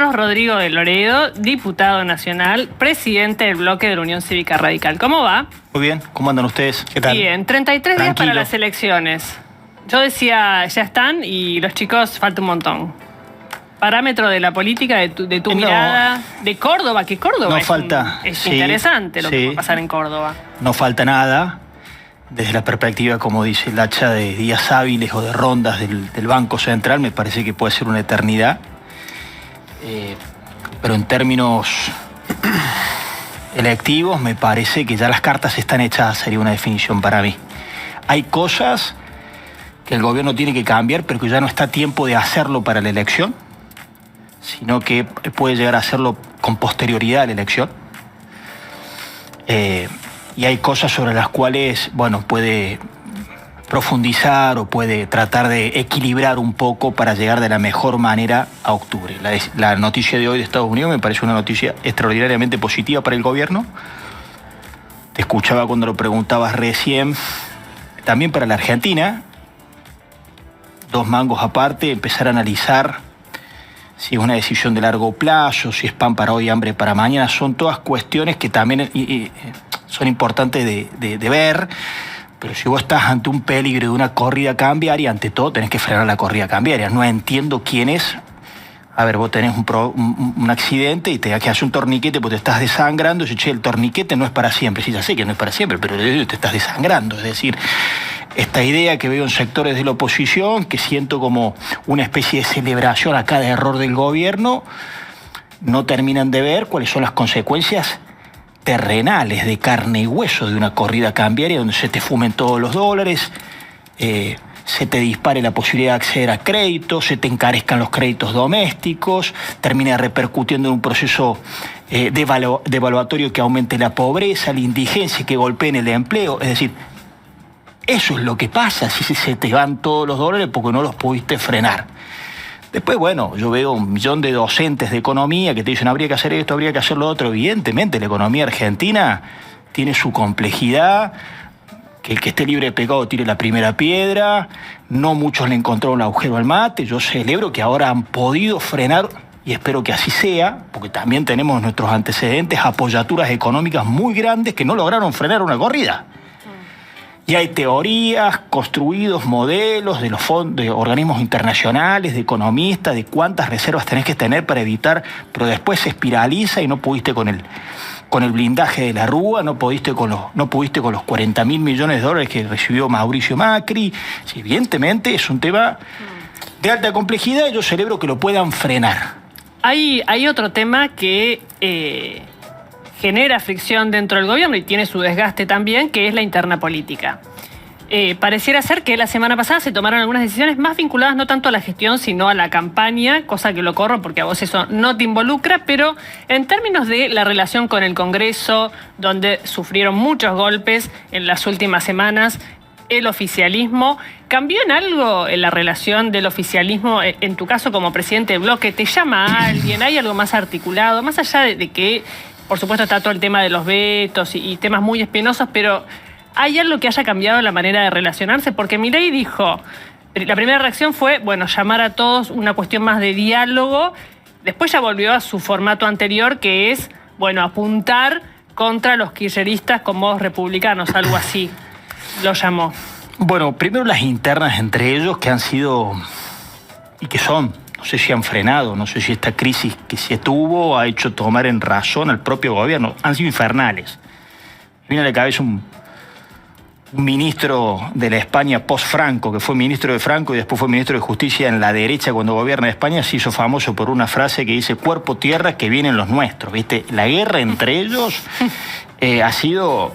nosotros Rodrigo de Loredo, diputado nacional, presidente del bloque de la Unión Cívica Radical. ¿Cómo va? Muy bien, ¿cómo andan ustedes? ¿Qué tal? Bien, 33 días para las elecciones. Yo decía, ya están, y los chicos, falta un montón. Parámetro de la política, de tu mirada, de Córdoba, que Córdoba es interesante lo que va a pasar en Córdoba. No falta nada, desde la perspectiva, como dice el hacha, de días hábiles o de rondas del Banco Central, me parece que puede ser una eternidad. Pero en términos electivos, me parece que ya las cartas están hechas, sería una definición para mí. Hay cosas que el gobierno tiene que cambiar, pero que ya no está a tiempo de hacerlo para la elección, sino que puede llegar a hacerlo con posterioridad a la elección. Y hay cosas sobre las cuales, bueno, puede profundizar o puede tratar de equilibrar un poco para llegar de la mejor manera a octubre. La noticia de hoy de Estados Unidos me parece una noticia extraordinariamente positiva para el gobierno. Te escuchaba cuando lo preguntabas recién. También para la Argentina, dos mangos aparte, empezar a analizar si es una decisión de largo plazo, si es pan para hoy, hambre para mañana. Son todas cuestiones que también son importantes de ver. Pero si vos estás ante un peligro de una corrida cambiaria, ante todo tenés que frenar la corrida cambiaria. No entiendo quién es. A ver, vos tenés un accidente y te hace un torniquete porque te estás desangrando. Y dices, che, el torniquete no es para siempre. Sí, ya sé que no es para siempre, pero te estás desangrando. Es decir, esta idea que veo en sectores de la oposición, que siento como una especie de celebración a cada error del gobierno, no terminan de ver cuáles son las consecuencias terrenales, de carne y hueso, de una corrida cambiaria donde se te fumen todos los dólares, se te dispare la posibilidad de acceder a créditos, se te encarezcan los créditos domésticos, termina repercutiendo en un proceso devaluatorio que aumente la pobreza, la indigencia, que golpee en el empleo. Es decir, eso es lo que pasa si se te van todos los dólares porque no los pudiste frenar. Después, bueno, yo veo 1 millón de docentes de economía que te dicen habría que hacer esto, habría que hacer lo otro. Evidentemente, la economía argentina tiene su complejidad, que el que esté libre de pecado tire la primera piedra, no muchos le encontraron un agujero al mate. Yo celebro que ahora han podido frenar, y espero que así sea, porque también tenemos nuestros antecedentes, apoyaturas económicas muy grandes que no lograron frenar una corrida. Y hay teorías, construidos modelos de los fondos, de organismos internacionales, de economistas, de cuántas reservas tenés que tener para evitar, pero después se espiraliza y no pudiste con el blindaje de la Rúa, no pudiste con los 40.000 millones de dólares que recibió Mauricio Macri. Sí, evidentemente es un tema de alta complejidad y yo celebro que lo puedan frenar. Hay otro tema que genera fricción dentro del gobierno y tiene su desgaste también, que es la interna política. Pareciera ser que la semana pasada se tomaron algunas decisiones más vinculadas no tanto a la gestión, sino a la campaña, cosa que lo corro porque a vos eso no te involucra, pero en términos de la relación con el Congreso, donde sufrieron muchos golpes en las últimas semanas, el oficialismo, ¿cambió en algo en la relación del oficialismo, en tu caso como presidente del bloque? ¿Te llama a alguien? ¿Hay algo más articulado? Más allá de que, por supuesto, está todo el tema de los vetos y temas muy espinosos, pero ¿hay algo que haya cambiado la manera de relacionarse? Porque Milei dijo, la primera reacción fue, bueno, llamar a todos, una cuestión más de diálogo. Después ya volvió a su formato anterior, que es, bueno, apuntar contra los kirchneristas con modos republicanos, algo así lo llamó. Bueno, primero las internas entre ellos que han sido y que son, no sé si han frenado, no sé si esta crisis que se tuvo ha hecho tomar en razón al propio gobierno. Han sido infernales. Me viene a la cabeza un ministro de la España post-Franco, que fue ministro de Franco y después fue ministro de Justicia en la derecha cuando gobierna España, se hizo famoso por una frase que dice: cuerpo tierra que vienen los nuestros, ¿viste? La guerra entre ellos ha sido...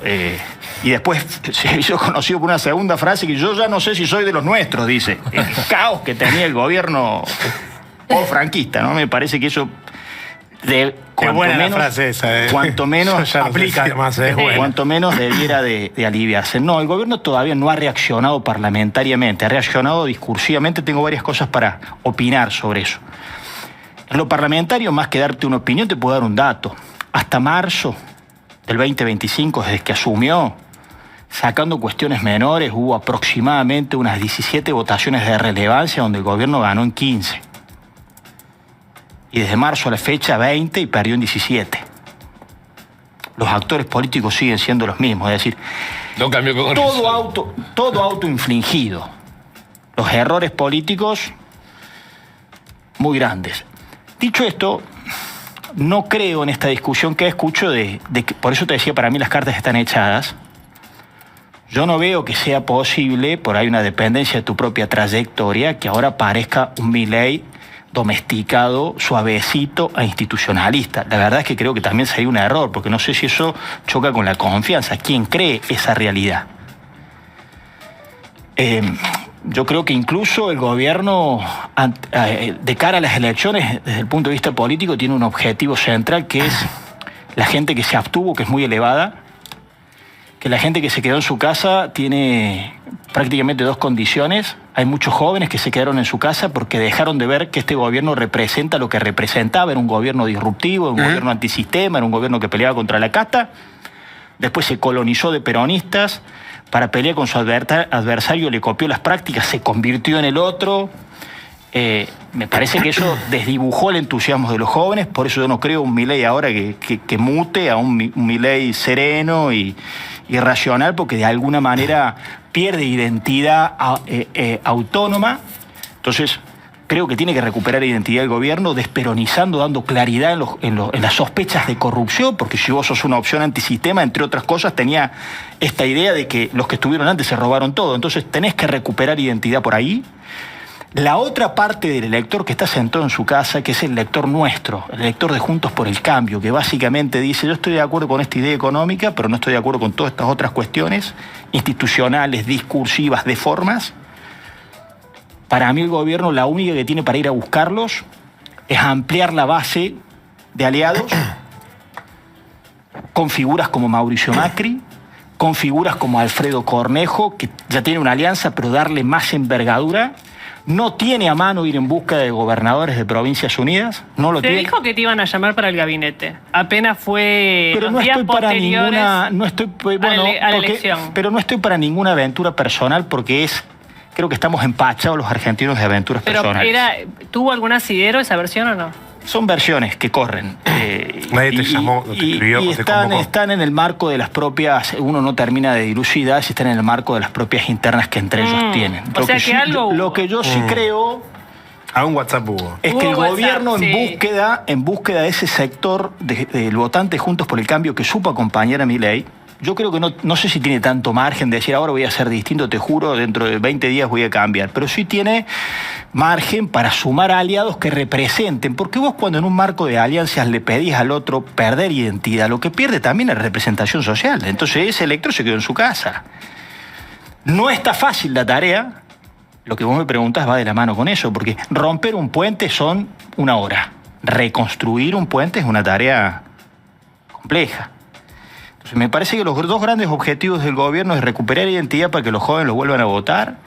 y después se hizo conocido por una segunda frase que yo ya no sé si soy de los nuestros, dice. El caos que tenía el gobierno franquista, ¿no? Me parece que eso Qué buena la frase esa, cuanto menos aplica, además, cuanto menos debiera de aliviarse. No, el gobierno todavía no ha reaccionado parlamentariamente, ha reaccionado discursivamente. Tengo varias cosas para opinar sobre eso. En lo parlamentario, más que darte una opinión, te puedo dar un dato. Hasta marzo del 2025, desde que asumió, sacando cuestiones menores, hubo aproximadamente unas 17 votaciones de relevancia donde el gobierno ganó en 15. y desde marzo a la fecha 20 y perdió en 17. Los actores políticos siguen siendo los mismos, es decir, no cambió con todo autoinfligido. Los errores políticos muy grandes. Dicho esto, no creo en esta discusión que escucho de que, por eso te decía, para mí las cartas están echadas. Yo no veo que sea posible, por ahí una dependencia de tu propia trayectoria, que ahora parezca un Milei domesticado, suavecito e institucionalista. La verdad es que creo que también sería un error, porque no sé si eso choca con la confianza. ¿Quién cree esa realidad? Yo creo que incluso el gobierno, de cara a las elecciones, desde el punto de vista político, tiene un objetivo central, que es la gente que se abstuvo, que es muy elevada, que la gente que se quedó en su casa tiene prácticamente dos condiciones. Hay muchos jóvenes que se quedaron en su casa porque dejaron de ver que este gobierno representa lo que representaba. Era un gobierno disruptivo, un gobierno antisistema, era un gobierno que peleaba contra la casta. Después se colonizó de peronistas para pelear con su adversario, le copió las prácticas, se convirtió en el otro. Me parece que eso desdibujó el entusiasmo de los jóvenes, por eso yo no creo un Milei ahora que mute a un Milei sereno y racional, porque de alguna manera pierde identidad autónoma. Entonces, creo que tiene que recuperar identidad el gobierno, desperonizando, dando claridad en las sospechas de corrupción, porque si vos sos una opción antisistema, entre otras cosas, tenía esta idea de que los que estuvieron antes se robaron todo. Entonces, tenés que recuperar identidad por ahí. La otra parte del elector que está sentado en su casa, que es el elector nuestro, el elector de Juntos por el Cambio, que básicamente dice, yo estoy de acuerdo con esta idea económica, pero no estoy de acuerdo con todas estas otras cuestiones institucionales, discursivas, de formas. Para mí el gobierno, la única que tiene para ir a buscarlos es ampliar la base de aliados con figuras como Mauricio Macri, con figuras como Alfredo Cornejo, que ya tiene una alianza, pero darle más envergadura. No tiene a mano ir en busca de gobernadores de Provincias Unidas, no lo tiene. Te dijo que te iban a llamar para el gabinete. Apenas fue pero no estoy para ninguna, a la elección. Pero no estoy para ninguna aventura personal, porque creo que estamos empachados los argentinos de aventuras personales. ¿Tuvo algún asidero esa versión o no? Son versiones que corren. Nadie te llamó, te escribió, y te convocó. Están en el marco de las propias, uno no termina de dilucidar si están en el marco de las propias internas que entre ellos tienen. Lo que yo sí creo... A un WhatsApp hubo. Es que el gobierno en búsqueda de ese sector del votante Juntos por el Cambio que supo acompañar a Milei, yo creo que no sé si tiene tanto margen de decir ahora voy a ser distinto, te juro, dentro de 20 días voy a cambiar, pero sí tiene margen para sumar a aliados que representen, porque vos cuando en un marco de alianzas le pedís al otro perder identidad, lo que pierde también es representación social. Entonces ese elector se quedó en su casa. No está fácil la tarea, lo que vos me preguntás va de la mano con eso, porque romper un puente son 1 hora, reconstruir un puente es una tarea compleja. Me parece que los dos grandes objetivos del gobierno es recuperar identidad para que los jóvenes los vuelvan a votar,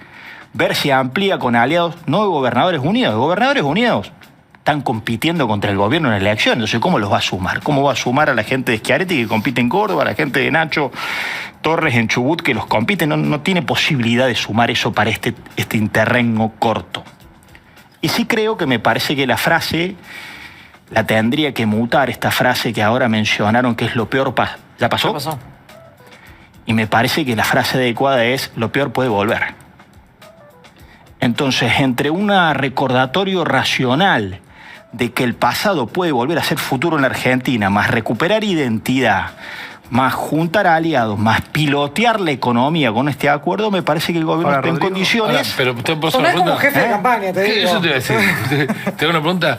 ver si amplía con aliados, no de Gobernadores Unidos. Gobernadores Unidos están compitiendo contra el gobierno en la elección, entonces ¿cómo los va a sumar? ¿Cómo va a sumar a la gente de Schiaretti que compite en Córdoba, a la gente de Nacho Torres en Chubut que los compite? No tiene posibilidad de sumar eso para este interregno corto. Y sí creo que me parece que la frase la tendría que mutar, esta frase que ahora mencionaron, que es lo peor ¿Ya pasó? ¿Qué pasó? Y me parece que la frase adecuada es lo peor puede volver. Entonces, entre un recordatorio racional de que el pasado puede volver a ser futuro en la Argentina, más recuperar identidad, más juntar aliados, más pilotear la economía con este acuerdo, me parece que el gobierno está en condiciones... Pero te puedo hacer No una es como pregunta. jefe de campaña, te digo. Eso te iba a decir. Te hago una pregunta.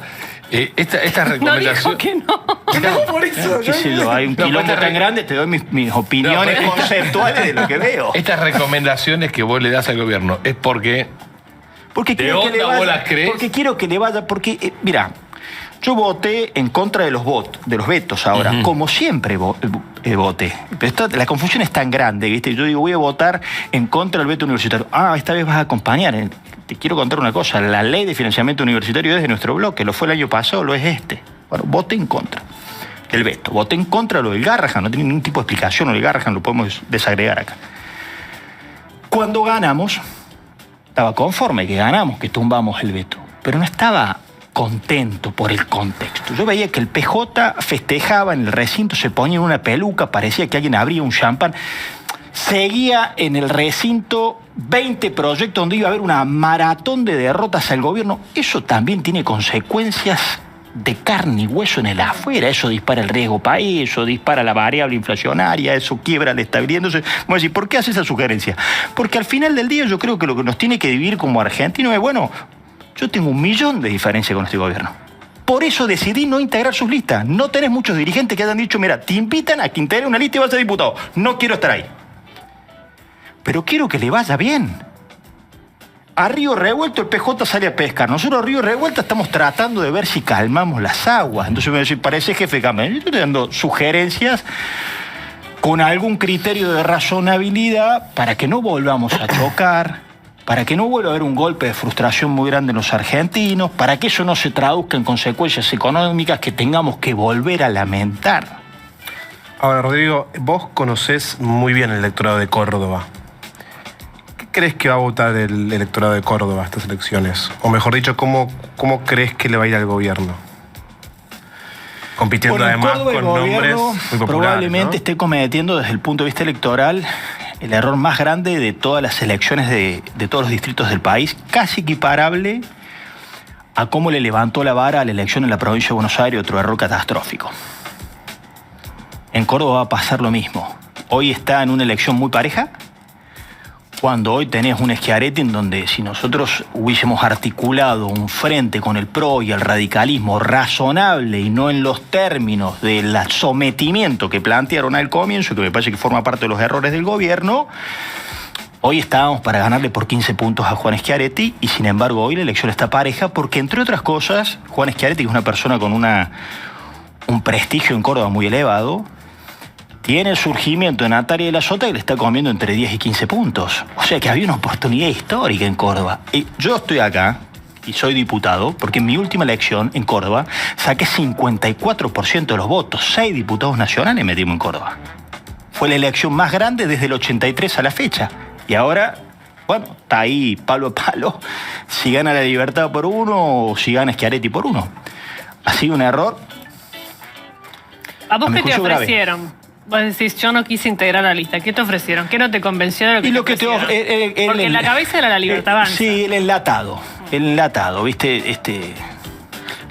Esta recomendación... No dijo que no. No, por eso. ¿Qué sé yo? Hay un quilombo tan grande, te doy mis opiniones pero- conceptuales de lo que veo. Estas recomendaciones que vos le das al gobierno es porque... Porque ¿De quiero que le onda vos vaya, las crees? porque quiero que le vaya, porque, mira, yo voté en contra de los vetos ahora, como siempre voté. Pero la confusión es tan grande, ¿viste? Yo digo, voy a votar en contra del veto universitario. Esta vez vas a acompañar. Te quiero contar una cosa, la ley de financiamiento universitario es de nuestro bloque, lo fue el año pasado, lo es este. Bueno, voté en contra del veto, voté en contra de lo del Garrahan, no tiene ningún tipo de explicación lo del Garrahan, lo podemos desagregar acá. Cuando ganamos, estaba conforme que ganamos, que tumbamos el veto, pero no estaba contento por el contexto. Yo veía que el PJ festejaba en el recinto, se ponía en una peluca, parecía que alguien abría un champán. Seguía en el recinto 20 proyectos donde iba a haber una maratón de derrotas al gobierno. Eso también tiene consecuencias de carne y hueso en el afuera. Eso dispara el riesgo país, eso dispara la variable inflacionaria, eso quiebra la estabilidad. Entonces, vamos a decir, ¿por qué hace esa sugerencia? Porque al final del día yo creo que lo que nos tiene que dividir como argentinos es, bueno, yo tengo 1 millón de diferencias con este gobierno. Por eso decidí no integrar sus listas. No tenés muchos dirigentes que hayan dicho, mira, te invitan a que integre una lista y vas a ser diputado. No quiero estar ahí. Pero quiero que le vaya bien. A río revuelto el PJ sale a pescar. Nosotros a río revuelto estamos tratando de ver si calmamos las aguas. Entonces me voy a decir, parece jefe de campaña. Yo estoy dando sugerencias con algún criterio de razonabilidad para que no volvamos a chocar, para que no vuelva a haber un golpe de frustración muy grande en los argentinos, para que eso no se traduzca en consecuencias económicas que tengamos que volver a lamentar. Ahora, Rodrigo, vos conocés muy bien el electorado de Córdoba. ¿Qué crees que va a votar el electorado de Córdoba a estas elecciones? O mejor dicho, ¿cómo crees que le va a ir al gobierno? Compitiendo Bueno, además Córdoba, con nombres muy populares, probablemente ¿no? esté cometiendo desde el punto de vista electoral el error más grande de todas las elecciones de todos los distritos del país, casi equiparable a cómo le levantó la vara a la elección en la provincia de Buenos Aires, otro error catastrófico. En Córdoba va a pasar lo mismo. Hoy está en una elección muy pareja, cuando hoy tenés un Schiaretti en donde si nosotros hubiésemos articulado un frente con el PRO y el radicalismo razonable y no en los términos del sometimiento que plantearon al comienzo, que me parece que forma parte de los errores del gobierno, hoy estábamos para ganarle por 15 puntos a Juan Schiaretti y sin embargo hoy la elección está pareja porque entre otras cosas Juan Schiaretti, que es una persona con un prestigio en Córdoba muy elevado, tiene el surgimiento de Natalia de la Sota que le está comiendo entre 10 y 15 puntos. O sea que había una oportunidad histórica en Córdoba. Y yo estoy acá y soy diputado porque en mi última elección en Córdoba saqué 54% de los votos. 6 diputados nacionales metimos en Córdoba. Fue la elección más grande desde el 83 a la fecha. Y ahora, bueno, está ahí palo a palo. Si gana la Libertad por uno o si gana Schiaretti por uno. Ha sido un error. ¿A vos A mi qué te juicio, grave. ofrecieron? Vos decís, yo no quise integrar la lista. ¿Qué te ofrecieron? ¿Qué no te convenció de lo que Y te lo que te ofrecieron? Porque en la cabeza era la Libertad Avanza. Sí, el enlatado, ¿viste?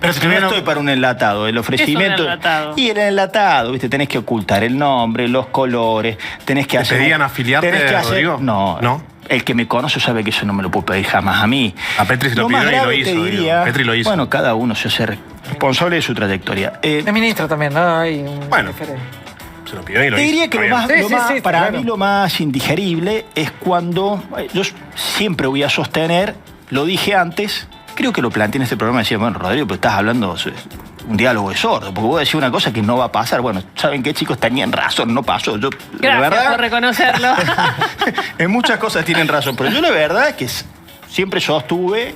Pero si no estoy para un enlatado, el ofrecimiento. ¿Qué es un enlatado? Y el enlatado, ¿viste? Tenés que ocultar el nombre, los colores, tenés que hacer. pedían afiliarte, Rodrigo? No. El que me conoce sabe que eso no me lo puedo pedir jamás a mí. A Petri se lo más pidió y grave lo hizo, te digo. diría, Petri lo hizo. Bueno, cada uno se hace responsable de su trayectoria. Es ministro también, ¿no? Hay un Bueno. diferente. Se lo pidió y lo Te hizo. diría que Está bien. Sí, para claro. mí lo más indigerible es cuando yo siempre voy a sostener, lo dije antes, creo que lo planteé en este programa, decía, bueno, Rodrigo, pero estás hablando un diálogo de sordo, porque vos decís una cosa que no va a pasar. Bueno, ¿saben qué, chicos? Tenían razón, no pasó. Yo, Gracias la verdad, por reconocerlo. en muchas cosas tienen razón, pero yo la verdad es que siempre sostuve,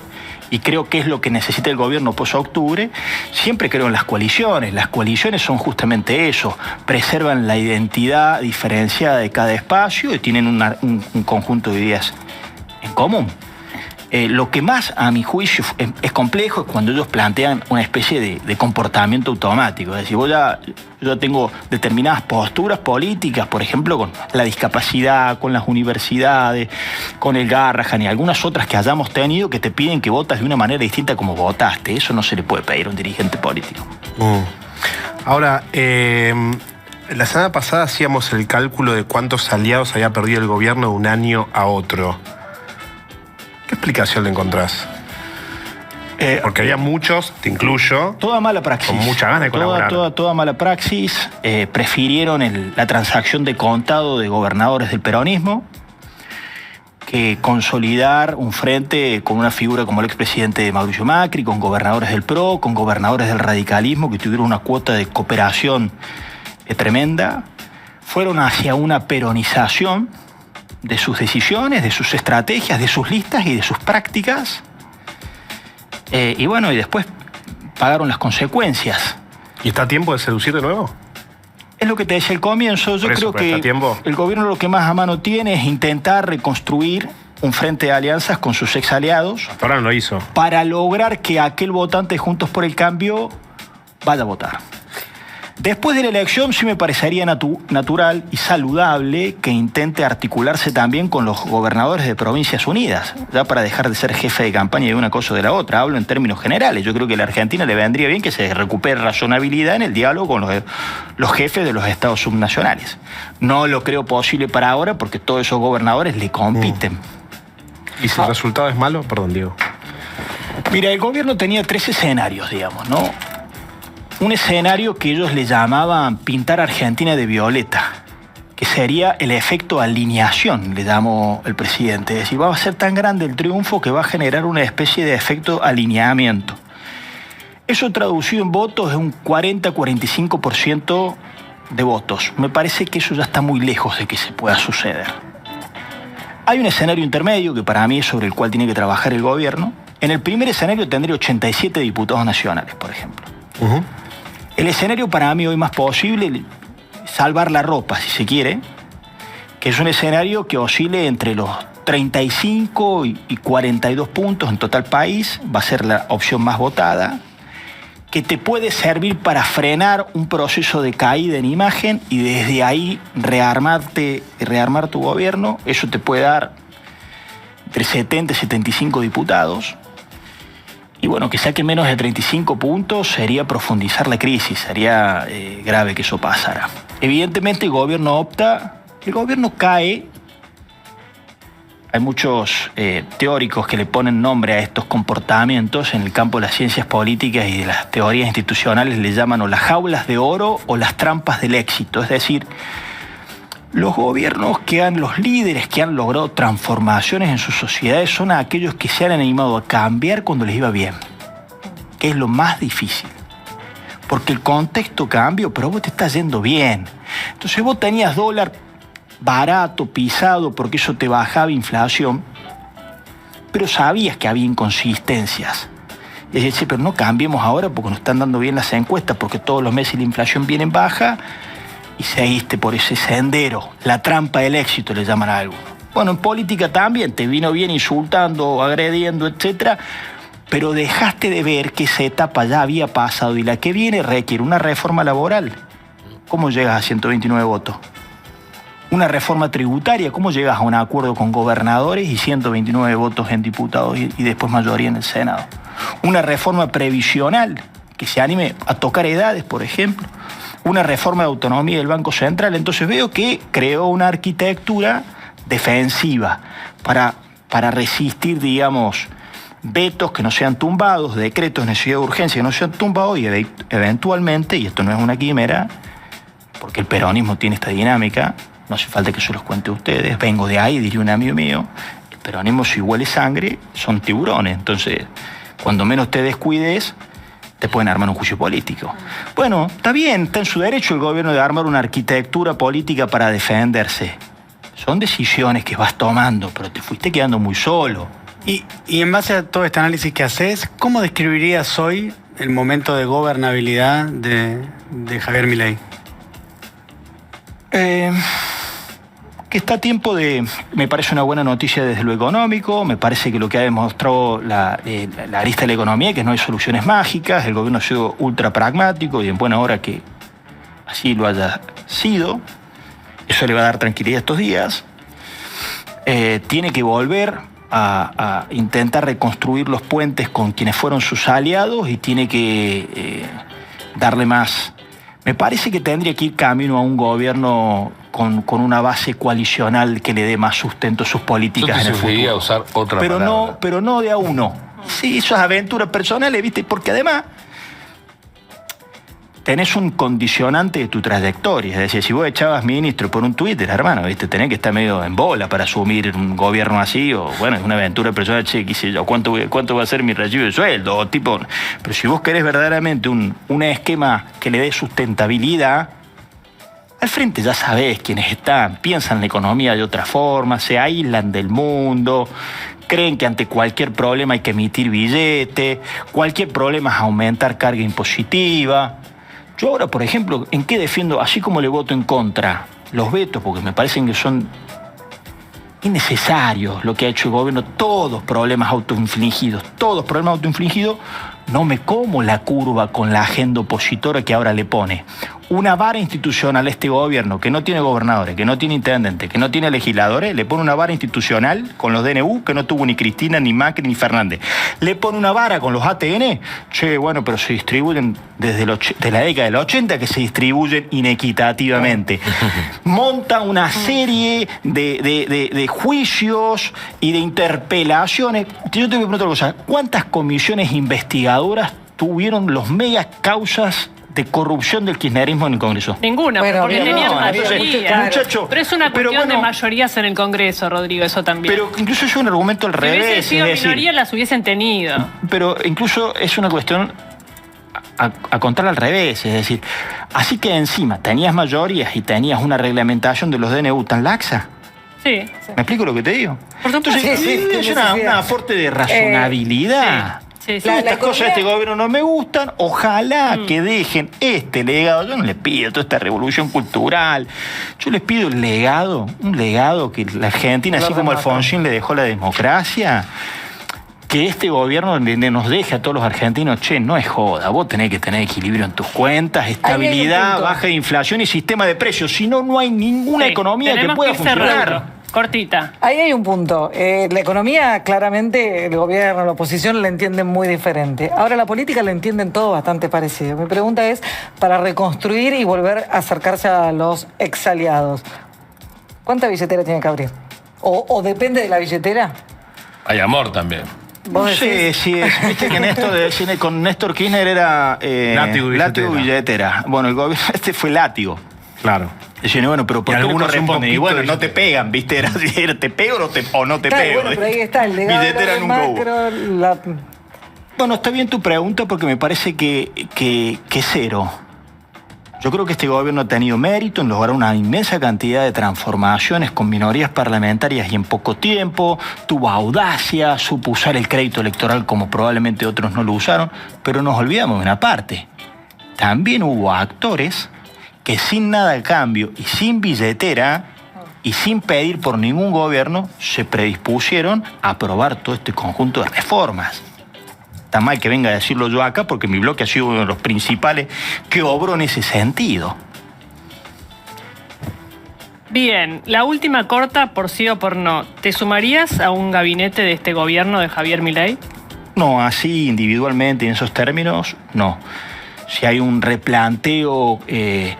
y creo que es lo que necesita el gobierno post-octubre, siempre creo en las coaliciones. Las coaliciones son justamente eso, preservan la identidad diferenciada de cada espacio y tienen un conjunto de ideas en común. Lo que más, a mi juicio, es complejo es cuando ellos plantean una especie de comportamiento automático. Es decir, yo tengo determinadas posturas políticas, por ejemplo, con la discapacidad, con las universidades, con el Garrahan y algunas otras que hayamos tenido que te piden que votas de una manera distinta como votaste. Eso no se le puede pedir a un dirigente político. Ahora, la semana pasada hacíamos el cálculo de cuántos aliados había perdido el gobierno de un año a otro. ¿Qué explicación le encontrás? Porque había muchos, te incluyo, Toda mala praxis. con mucha ganas de colaborar. Toda mala praxis. Prefirieron la transacción de contado de gobernadores del peronismo que consolidar un frente con una figura como el expresidente Mauricio Macri, con gobernadores del PRO, con gobernadores del radicalismo que tuvieron una cuota de cooperación tremenda. Fueron hacia una peronización de sus decisiones, de sus estrategias, de sus listas y de sus prácticas. Y bueno, y después pagaron las consecuencias. ¿Y está a tiempo de seducir de nuevo? Es lo que te decía al comienzo. Yo Por eso, creo pero está a que tiempo. el gobierno lo que más a mano tiene es intentar reconstruir un frente de alianzas con sus ex aliados. Hasta ahora no lo hizo. Para lograr que aquel votante de Juntos por el Cambio vaya a votar. Después de la elección sí me parecería natural y saludable que intente articularse también con los gobernadores de Provincias Unidas, ya para dejar de ser jefe de campaña de una cosa o de la otra. Hablo en términos generales. Yo creo que a la Argentina le vendría bien que se recupere razonabilidad en el diálogo con los jefes de los estados subnacionales. No lo creo posible para ahora porque todos esos gobernadores le compiten. ¿Y si el resultado es malo? Perdón, Diego. Mira, el gobierno tenía 3 escenarios, digamos, ¿no? Un escenario que ellos le llamaban pintar Argentina de violeta, que sería el efecto alineación, le llamó el presidente. Es decir, va a ser tan grande el triunfo que va a generar una especie de efecto alineamiento. Eso traducido en votos es un 40-45% de votos. Me parece que eso ya está muy lejos de que se pueda suceder. Hay un escenario intermedio que para mí es sobre el cual tiene que trabajar el gobierno. En el primer escenario tendría 87 diputados nacionales, por ejemplo. El escenario para mí hoy más posible, salvar la ropa, si se quiere, que es un escenario que oscile entre los 35 y 42 puntos en total país, va a ser la opción más votada, que te puede servir para frenar un proceso de caída en imagen y desde ahí rearmar tu gobierno. Eso te puede dar entre 70 y 75 diputados. Y bueno, que saque menos de 35 puntos sería profundizar la crisis, sería grave que eso pasara. Evidentemente el gobierno cae. Hay muchos teóricos que le ponen nombre a estos comportamientos en el campo de las ciencias políticas y de las teorías institucionales, le llaman o las jaulas de oro o las trampas del éxito. Es decir, los los líderes que han logrado transformaciones en sus sociedades son aquellos que se han animado a cambiar cuando les iba bien, que es lo más difícil. Porque el contexto cambió, pero vos te estás yendo bien. Entonces vos tenías dólar barato, pisado, porque eso te bajaba inflación, pero sabías que había inconsistencias. Y decís, pero no cambiemos ahora porque nos están dando bien las encuestas, porque todos los meses la inflación viene en baja, y seguiste por ese sendero, la trampa del éxito le llaman a algo. Bueno, en política también te vino bien insultando, agrediendo, etcétera, pero dejaste de ver que esa etapa ya había pasado y la que viene requiere una reforma laboral. ¿Cómo llegas a 129 votos? Una reforma tributaria, ¿cómo llegas a un acuerdo con gobernadores y 129 votos en diputados y después mayoría en el Senado? Una reforma previsional que se anime a tocar edades, por ejemplo. Una reforma de autonomía del Banco Central. Entonces veo que creó una arquitectura defensiva para resistir, digamos, vetos que no sean tumbados, decretos de necesidad de urgencia que no sean tumbados y eventualmente, y esto no es una quimera, porque el peronismo tiene esta dinámica, no hace falta que se los cuente a ustedes, vengo de ahí, diría un amigo mío, el peronismo si huele sangre, son tiburones, entonces cuando menos te descuides, te pueden armar un juicio político. Bueno, está bien, está en su derecho el gobierno de armar una arquitectura política para defenderse. Son decisiones que vas tomando, pero te fuiste quedando muy solo. Y en base a todo este análisis que haces, ¿cómo describirías hoy el momento de gobernabilidad de Javier Milei? Que está a tiempo de... Me parece una buena noticia desde lo económico, me parece que lo que ha demostrado la arista de la economía, que no hay soluciones mágicas, el gobierno ha sido ultra pragmático y en buena hora que así lo haya sido. Eso le va a dar tranquilidad estos días. Tiene que volver a intentar reconstruir los puentes con quienes fueron sus aliados y tiene que darle más... Me parece que tendría que ir camino a un gobierno con una base coalicional que le dé más sustento a sus políticas en el futuro. Usar otra pero palabra. pero no de a uno. Sí, esas aventuras personales, ¿viste? Porque además tenés un condicionante de tu trayectoria. Es decir, si vos echabas ministro por un Twitter, hermano, ¿viste? Tenés que estar medio en bola para asumir un gobierno así, o bueno, es una aventura personal, che, qué sé yo, ¿cuánto va a ser mi recibo de sueldo? O tipo, pero si vos querés verdaderamente un esquema que le dé sustentabilidad, al frente ya sabés quiénes están, piensan la economía de otra forma, se aíslan del mundo, creen que ante cualquier problema hay que emitir billete, cualquier problema es aumentar carga impositiva. Yo ahora, por ejemplo, ¿en qué defiendo? Así como le voto en contra los vetos, porque me parecen que son innecesario lo que ha hecho el gobierno, todos problemas autoinfligidos, no me como la curva con la agenda opositora que ahora le pone. Una vara institucional a este gobierno que no tiene gobernadores, que no tiene intendentes, que no tiene legisladores, le pone una vara institucional con los DNU que no tuvo ni Cristina, ni Macri, ni Fernández. Le pone una vara con los ATN, pero se distribuyen desde la década del 80 que se distribuyen inequitativamente. Monta una serie de juicios y de interpelaciones. Yo te voy a preguntar otra cosa, ¿cuántas comisiones investigadoras tuvieron los megas causas de corrupción del kirchnerismo en el Congreso? Ninguna, Bueno, porque bien, tenían no, mayoría. muchacho, pero es una cuestión de mayorías en el Congreso, Rodrigo, eso también. Pero incluso es un argumento al si hubiese revés. sido es decir, minoría, las hubiesen tenido. pero incluso es una cuestión a contar al revés, es decir, así que encima tenías mayorías y tenías una reglamentación de los DNU tan laxa. Sí. ¿Me explico lo que te digo? Por supuesto. Entonces, es un aporte de razonabilidad. Sí. Estas cosas de este gobierno no me gustan. Ojalá que dejen este legado. Yo no les pido toda esta revolución cultural. Yo les pido un legado que la Argentina, así como Alfonsín le dejó la democracia, que este gobierno nos deje a todos los argentinos, no es joda, vos tenés que tener equilibrio en tus cuentas, estabilidad, baja de inflación y sistema de precios. Si no, no hay ninguna economía que pueda funcionar. Cortita. Ahí hay un punto. La economía, claramente, el gobierno, la oposición la entienden muy diferente. Ahora, la política la entienden todo bastante parecido. Mi pregunta es, para reconstruir y volver a acercarse a los exaliados, ¿cuánta billetera tiene que abrir? ¿O depende de la billetera? Hay amor también. No sé si es, viste que con Néstor Kirchner era látigo billetera. Bueno, el gobierno fue látigo. Claro. Decían, pero ¿por qué no corresponde? Y bueno, no te pegan, ¿viste? Era así, ¿te pego o no te pego? Bueno, pero ahí está, el legado billetera nunca macro, hubo. Bueno, está bien tu pregunta porque me parece que cero. Yo creo que este gobierno ha tenido mérito en lograr una inmensa cantidad de transformaciones con minorías parlamentarias y en poco tiempo. Tuvo audacia, supo usar el crédito electoral como probablemente otros no lo usaron. Pero nos olvidamos de una parte. También hubo actores que sin nada a cambio y sin billetera y sin pedir por ningún gobierno se predispusieron a aprobar todo este conjunto de reformas. Está mal que venga a decirlo yo acá porque mi bloque ha sido uno de los principales que obró en ese sentido. Bien, la última corta, por sí o por no. ¿Te sumarías a un gabinete de este gobierno de Javier Milei? No, así individualmente, en esos términos, no. Si hay un replanteo que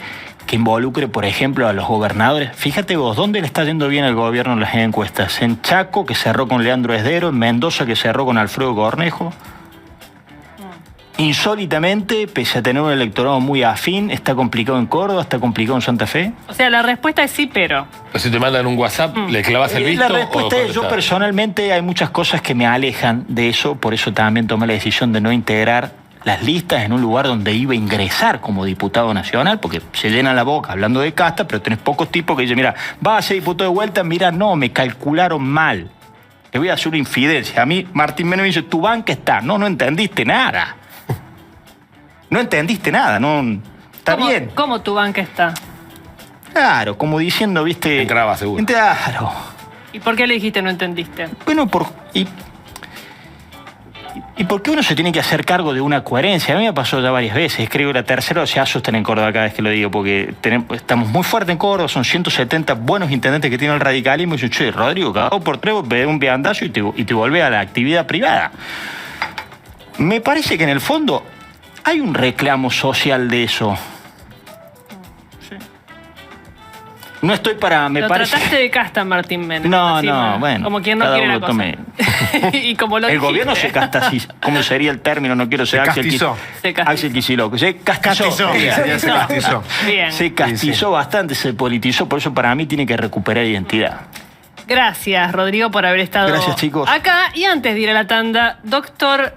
involucre, por ejemplo, a los gobernadores. Fíjate vos, ¿dónde le está yendo bien al gobierno en las encuestas? En Chaco, que cerró con Leandro Esdero, en Mendoza, que cerró con Alfredo Cornejo. Insólitamente, pese a tener un electorado muy afín, está complicado en Córdoba, está complicado en Santa Fe. O sea, la respuesta es sí, pero... Pero si te mandan un WhatsApp, ¿le clavas el visto? La respuesta es, yo personalmente hay muchas cosas que me alejan de eso, por eso también tomé la decisión de no integrar las listas en un lugar donde iba a ingresar como diputado nacional, porque se llena la boca hablando de casta, pero tenés pocos tipos que dicen, mira, vas a ser diputado de vuelta, mira, no, me calcularon mal. Te voy a hacer una infidencia. A mí, Martín Menem me dice, tu banca está. No entendiste nada. No entendiste nada, no. Está bien. ¿Cómo tu banca está? Claro, como diciendo, viste. Entraba seguro. Claro. ¿Y por qué le dijiste no entendiste? Bueno, ¿y por qué uno se tiene que hacer cargo de una coherencia? A mí me pasó ya varias veces, creo que la tercera o se asustan en Córdoba cada vez que lo digo, porque estamos muy fuertes en Córdoba, son 170 buenos intendentes que tiene el radicalismo, y dicen, che, Rodrigo, cada 2 por 3 ve un viandazo y te volvés a la actividad privada. Me parece que en el fondo hay un reclamo social de eso. No estoy para... Lo trataste de casta, Martín Menem. No, bueno. Como quien no quiere la cosa. Y como lo el dijiste. gobierno se castaciz... ¿Cómo sería el término? No quiero ser Axel Kicillof. Se castizó. Bien. Se castizó bastante, se politizó. Por eso para mí tiene que recuperar identidad. Gracias, Rodrigo, por haber estado Gracias, chicos. acá. Y antes de ir a la tanda, doctor